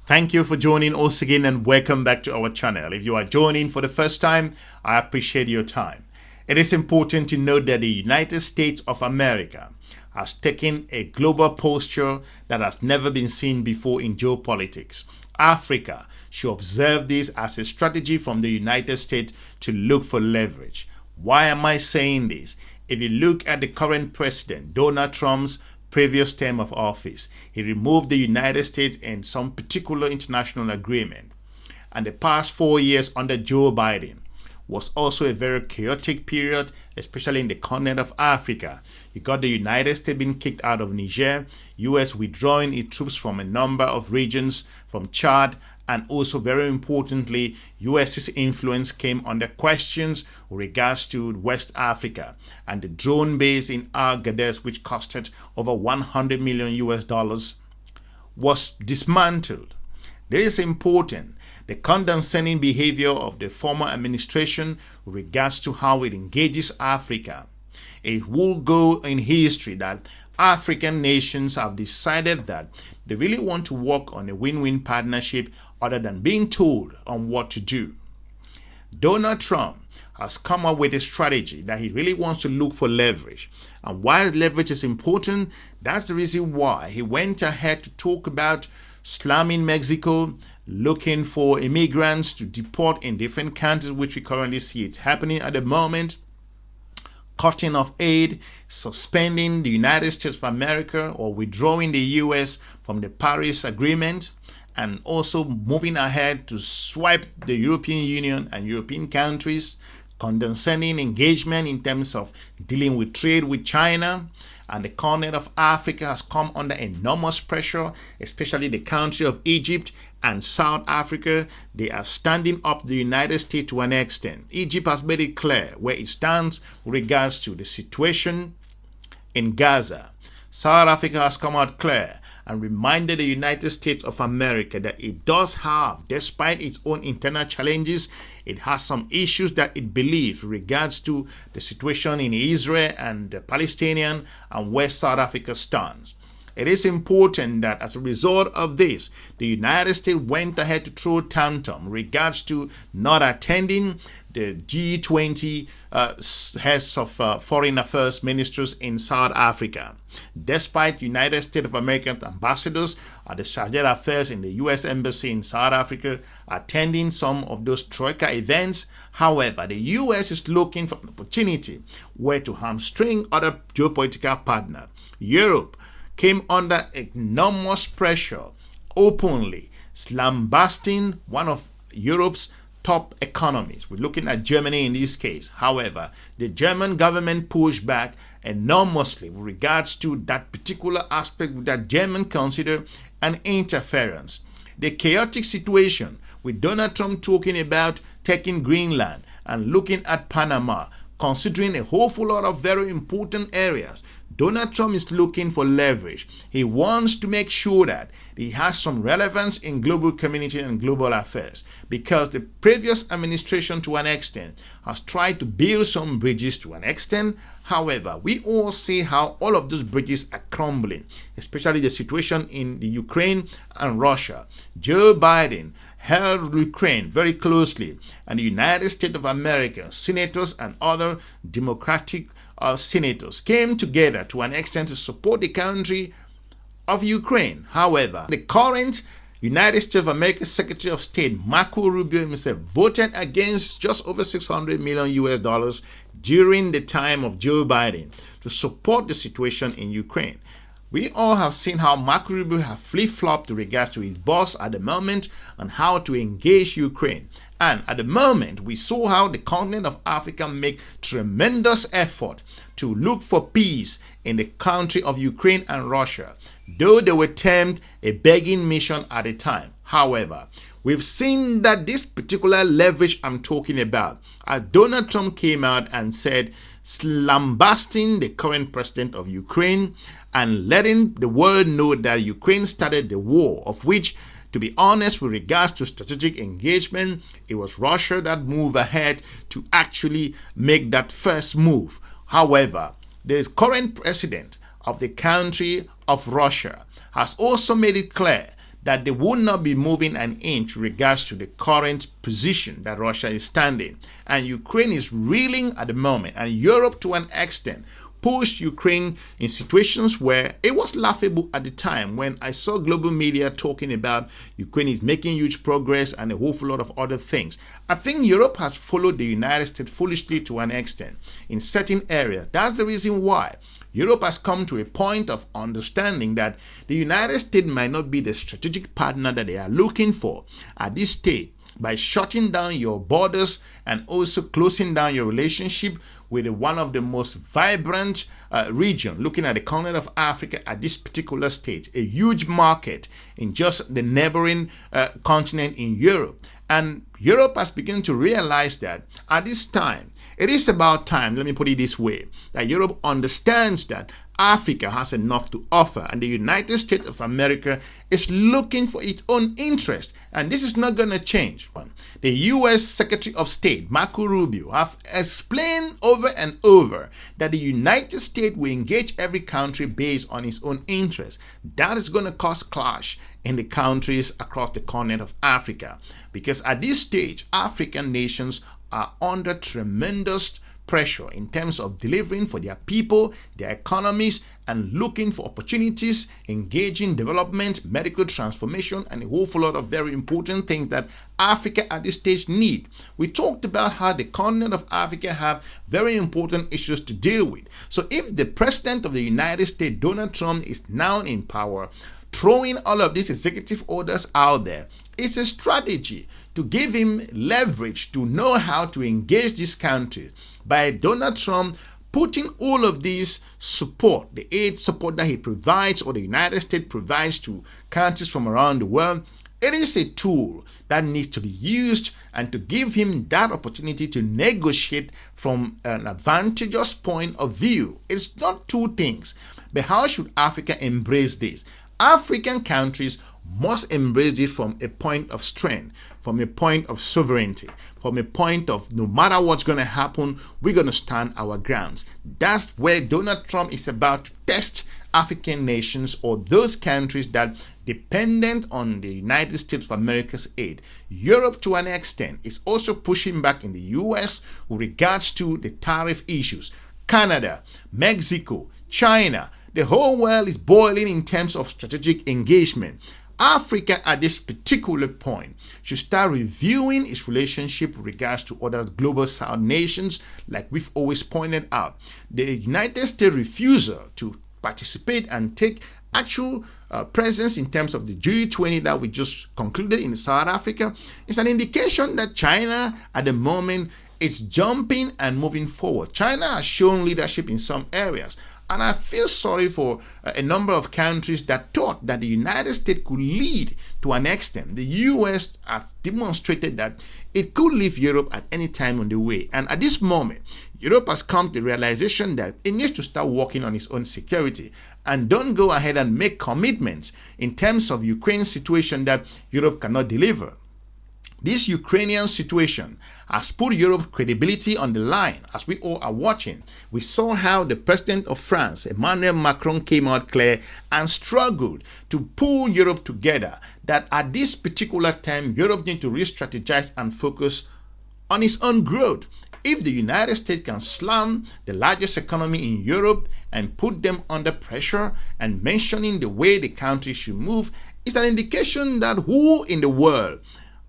Thank you for joining us again and welcome back to our channel. If you are joining for the first time, I appreciate your time. It is important to note that the United States of America has taken a global posture that has never been seen before in geopolitics. Africa should observe this as a strategy from the United States to look for leverage. Why am I saying this? If you look at the current president, Donald Trump's previous term of office, he removed the United States in some particular international agreement. And the past 4 years under Joe Biden was also a very chaotic period, especially in the continent of Africa. You got the United States being kicked out of Niger, US withdrawing its troops from a number of regions, from Chad, and also very importantly, US's influence came under questions with regards to West Africa, and the drone base in Aljazeera, which costed over $100 million, was dismantled. This is important. The condescending behavior of the former administration with regards to how it engages Africa. It will go in history that African nations have decided that they really want to work on a win-win partnership other than being told on what to do. Donald Trump has come up with a strategy that he really wants to look for leverage. And while leverage is important, that's the reason why he went ahead to talk about slamming Mexico, looking for immigrants to deport in different countries, which we currently see it's happening at the moment, cutting off aid, suspending the United States of America or withdrawing the US from the Paris Agreement, and also moving ahead to swipe the European Union and European countries, condescending engagement in terms of dealing with trade with China. And the continent of Africa has come under enormous pressure, especially the country of Egypt and South Africa. They are standing up the United States to an extent. Egypt has made it clear where it stands with regards to the situation in Gaza. South Africa has come out clear and reminded the United States of America that it does have, despite its own internal challenges, it has some issues that it believes with regards to the situation in Israel and the Palestinian and where South Africa stands. It is important that as a result of this, the United States went ahead to throw tantrum in regards to not attending the G20 heads of foreign affairs ministers in South Africa. Despite United States of America ambassadors at the Saharan affairs in the US Embassy in South Africa attending some of those Troika events, however, the US is looking for an opportunity where to hamstring other geopolitical partners. Europe came under enormous pressure, openly lambasting one of Europe's top economies. We're looking at Germany in this case. However, the German government pushed back enormously with regards to that particular aspect that Germany consider an interference. The chaotic situation with Donald Trump talking about taking Greenland and looking at Panama, considering a whole lot of very important areas. Donald Trump is looking for leverage. He wants to make sure that he has some relevance in global community and global affairs, because the previous administration to an extent has tried to build some bridges to an extent. However, we all see how all of those bridges are crumbling, especially the situation in the Ukraine and Russia. Joe Biden held Ukraine very closely, and the United States of America, senators and other Democratic senators came together to an extent to support the country of Ukraine. However, the current United States of America Secretary of State Marco Rubio himself voted against just over $600 million during the time of Joe Biden to support the situation in Ukraine. We all have seen how Marco Rubio have flip-flopped with regards to his boss at the moment on how to engage Ukraine. And at the moment, we saw how the continent of Africa make tremendous effort to look for peace in the country of Ukraine and Russia, though they were termed a begging mission at the time. However, we've seen that this particular leverage I'm talking about, as Donald Trump came out and said, lambasting the current president of Ukraine and letting the world know that Ukraine started the war, of which, to be honest, with regards to strategic engagement, it was Russia that moved ahead to actually make that first move. However, the current president of the country of Russia has also made it clear that they will not be moving an inch with regards to the current position that Russia is standing. And Ukraine is reeling at the moment, and Europe to an extent pushed Ukraine in situations where it was laughable at the time when I saw global media talking about Ukraine is making huge progress and a whole lot of other things. I think Europe has followed the United States foolishly to an extent in certain areas. That's the reason why Europe has come to a point of understanding that the United States might not be the strategic partner that they are looking for at this stage. By shutting down your borders and also closing down your relationship with one of the most vibrant region, looking at the continent of Africa at this particular stage, a huge market in just the neighboring continent in Europe. And Europe has begun to realize that at this time, it is about time, let me put it this way, that Europe understands that Africa has enough to offer, and the United States of America is looking for its own interest, and this is not going to change. The U.S. Secretary of State, Marco Rubio, have explained over and over that the United States will engage every country based on its own interest. That is going to cause clash in the countries across the continent of Africa, because at this stage, African nations are under tremendous pressure in terms of delivering for their people, their economies, and looking for opportunities, engaging development, medical transformation, and a whole lot of very important things that Africa at this stage need. We talked about how the continent of Africa have very important issues to deal with. So if the president of the United States, Donald Trump, is now in power, throwing all of these executive orders out there, it's a strategy to give him leverage to know how to engage these countries. By Donald Trump putting all of these support, the aid support that he provides or the United States provides to countries from around the world, it is a tool that needs to be used and to give him that opportunity to negotiate from an advantageous point of view. It's not two things, but how should Africa embrace this? African countries must embrace this from a point of strength, from a point of sovereignty, from a point of no matter what's going to happen, we're going to stand our grounds. That's where Donald Trump is about to test African nations or those countries that dependent on the United States of America's aid. Europe to an extent is also pushing back in the US with regards to the tariff issues. Canada, Mexico, China, the whole world is boiling in terms of strategic engagement. Africa at this particular point should start reviewing its relationship with regards to other global south nations, like we've always pointed out. The United States refusal to participate and take actual presence in terms of the G20 that we just concluded in South Africa is an indication that China at the moment is jumping and moving forward. China has shown leadership in some areas. And I feel sorry for a number of countries that thought that the United States could lead to an extent. The US has demonstrated that it could leave Europe at any time on the way. And at this moment, Europe has come to the realization that it needs to start working on its own security and don't go ahead and make commitments in terms of Ukraine's situation that Europe cannot deliver. This Ukrainian situation has put Europe's credibility on the line as we all are watching. We saw how the president of France, Emmanuel Macron, came out clear and struggled to pull Europe together, that at this particular time, Europe needs to re-strategize and focus on its own growth. If the United States can slam the largest economy in Europe and put them under pressure and mentioning the way the country should move, it's an indication that who in the world,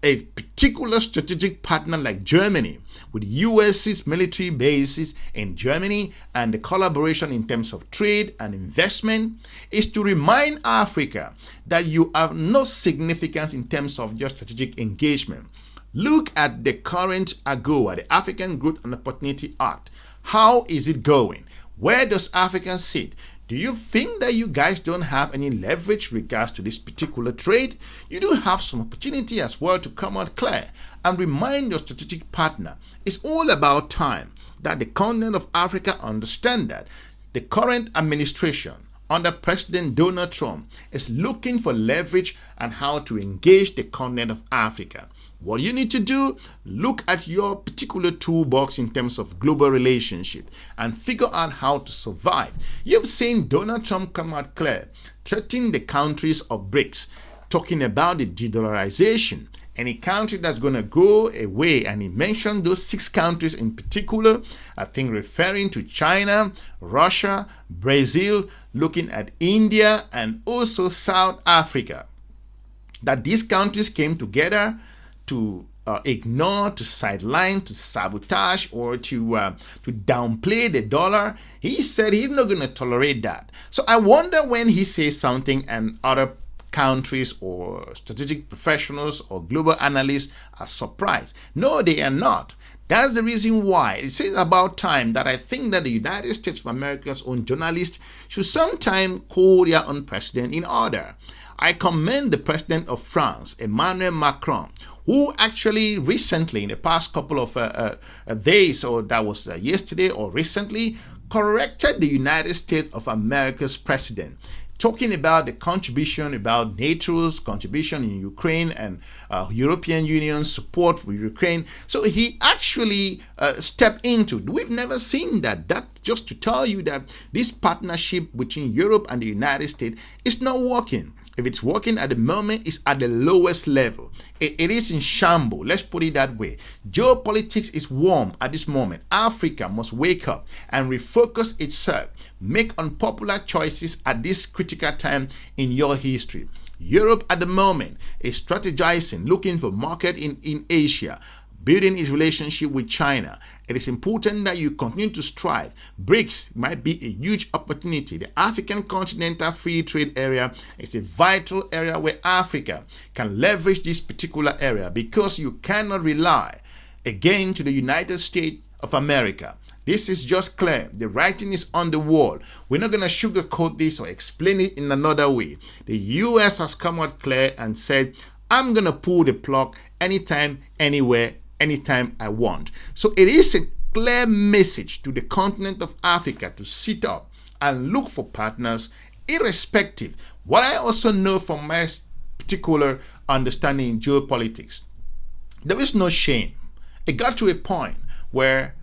a particular strategic partner like Germany, with US's military bases in Germany and the collaboration in terms of trade and investment, is to remind Africa that you have no significance in terms of your strategic engagement. Look at the current AGOA, the African Growth and Opportunity Act. How is it going? Where does Africa sit? Do you think that you guys don't have any leverage regards to this particular trade? You do have some opportunity as well to come out clear and remind your strategic partner. It's all about time that the continent of Africa understand that the current administration under President Donald Trump is looking for leverage and how to engage the continent of Africa. What you need to do, look at your particular toolbox in terms of global relationship and figure out how to survive. You've seen Donald Trump come out clear, threatening the countries of BRICS. talking about the de-dollarization. Any country that's going to go away, and he mentioned those 6 countries in particular, I think referring to China, Russia, Brazil, looking at India, and also South Africa. That these countries came together to ignore, to sideline, to sabotage, or to downplay the dollar. He said he's not going to tolerate that. So I wonder when he says something and other countries or strategic professionals or global analysts are surprised. No, they are not. That's the reason why it is about time that I think that the United States of America's own journalists should sometime call their own president in order. I commend the president of France, Emmanuel Macron, who actually recently, in the past couple of days, or that was yesterday or recently, corrected the United States of America's president, talking about the contribution, about NATO's contribution in Ukraine and European Union support for Ukraine. So he actually stepped into it. We've never seen that. That just to tell you that this partnership between Europe and the United States is not working. If it's working at the moment, it's at the lowest level. It is in shambles. Let's put it that way. Geopolitics is warm at this moment. Africa must wake up and refocus itself. Make unpopular choices at this critical time in your history. Europe at the moment is strategizing, looking for market in Asia, building its relationship with China. It is important that you continue to strive. BRICS might be a huge opportunity. The African Continental Free Trade Area is a vital area where Africa can leverage this particular area, because you cannot rely again to the United States of America. This is just clear. The writing is on the wall. We're not going to sugarcoat this or explain it in another way. The US has come out clear and said, I'm going to pull the plug anytime, anywhere, anytime I want. So it is a clear message to the continent of Africa to sit up and look for partners, irrespective. What I also know from my particular understanding in geopolitics, there is no shame. It got to a point where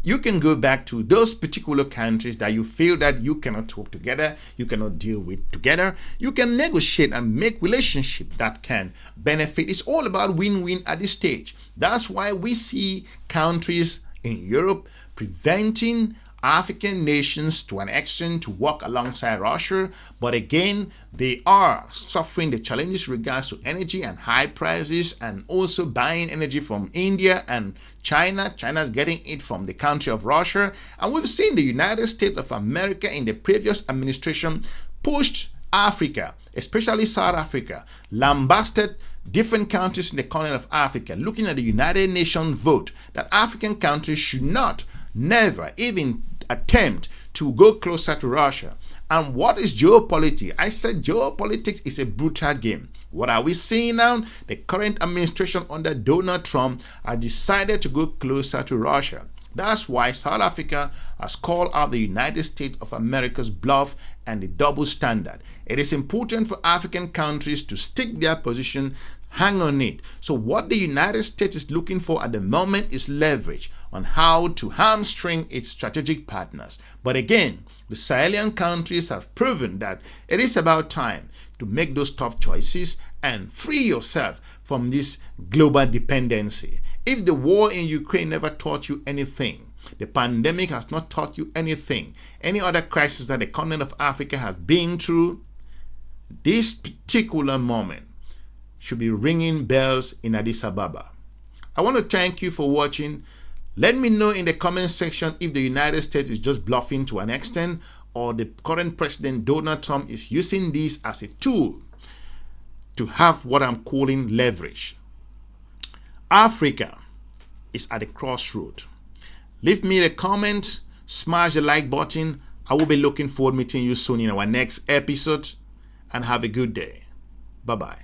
you can go back to those particular countries that you feel that you cannot talk together, you cannot deal with together. You can negotiate and make relationships that can benefit. It's all about win-win at this stage. That's why we see countries in Europe preventing African nations to an extent to work alongside Russia, but again, they are suffering the challenges regards to energy and high prices, and also buying energy from India and China. China's getting it from the country of Russia. And we've seen the United States of America in the previous administration pushed Africa, especially South Africa, lambasted different countries in the continent of Africa, looking at the United Nations vote that African countries should not, never even attempt to go closer to Russia. And what is geopolitics? I said geopolitics is a brutal game. What are we seeing now? The current administration under Donald Trump has decided to go closer to Russia. That's why South Africa has called out the United States of America's bluff and the double standard. It is important for African countries to stick their position, hang on it. So what the United States is looking for at the moment is leverage on how to hamstring its strategic partners. But again, the Sahelian countries have proven that it is about time to make those tough choices and free yourself from this global dependency. If the war in Ukraine never taught you anything, the pandemic has not taught you anything, any other crisis that the continent of Africa has been through, this particular moment should be ringing bells in Addis Ababa. I want to thank you for watching. Let me know in the comment section if the United States is just bluffing to an extent, or the current president Donald Trump is using this as a tool to have what I'm calling leverage. Africa is at a crossroad. Leave me a comment, smash the like button. I will be looking forward to meeting you soon in our next episode, and have a good day. Bye-bye.